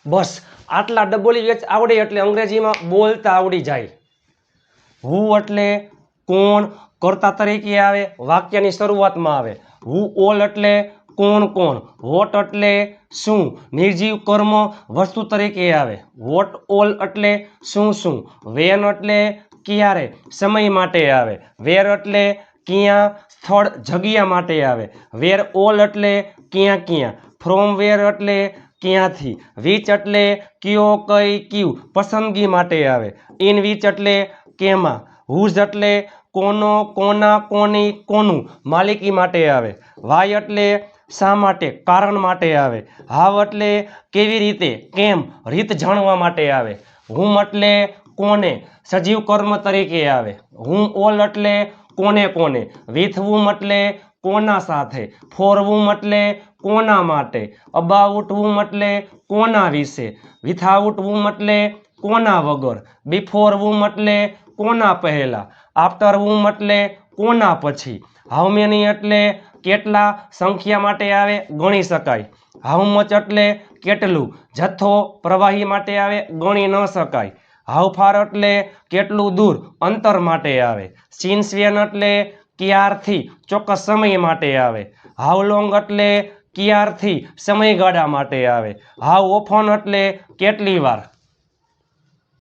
બસ આટલા ડબોલી વેચ આવડે એટલે અંગ્રેજીમાં બોલતા આવડી જાય। હુ એટલે કોણ કર્તા તરીકે આવે, વાક્યની શરૂઆતમાં આવે। હુ ઓલ એટલે કોણ કોણ। વોટ એટલે શું, નિર્જીવ કર્મ વસ્તુ તરીકે આવે। વોટ ઓલ એટલે શું શું। વેન એટલે ક્યારે, સમય માટે આવે। વેર એટલે ક્યાં, સ્થળ જગ્યા માટે આવે। વેર ઓલ એટલે ક્યાં ક્યાં। ફ્રોમ વેર એટલે ક્યાંથી। વિચ એટલે કયો કઈ ક્યું, પસંદગી માટે આવે। ઇન વિચ એટલે કેમાં। હુઝ એટલે કોનો કોના કોની કોનું, માલિકી માટે આવે। વાય એટલે શા માટે, કારણ માટે આવે। હાવ એટલે કેવી રીતે, કેમ, રીત જાણવા માટે આવે। હુમ એટલે કોને, સજીવ કર્મ તરીકે આવે। હુમ ઓલ એટલે કોને કોને। વિથ વુમ એટલે કોના સાથે। ફોર વુમ એટલે કોના માટે। અબાઉટ વુમ એટલે કોના વિશે। વિથઆઉટ વુમ એટલે કોના વગર। બિફોર વુમ એટલે કોના પહેલા। આફ્ટર વુમ એટલે કોના પછી। હાઉ મેની એટલે કેટલા, સંખ્યા માટે આવે, ગણી શકાય। હાઉ મચ એટલે કેટલું, જથ્થો પ્રવાહી માટે આવે, ગણી ન શકાય। હાઉ ફાર એટલે કેટલું દૂર, અંતર માટે આવે। સિન્સ વેન એટલે ક્યારથી, ચોક્કસ સમય માટે આવે। હાઉ લોંગ એટલે ક્યારથી, સમયગાળા માટે આવે। હાઉ ઓફન એટલે કેટલી વાર,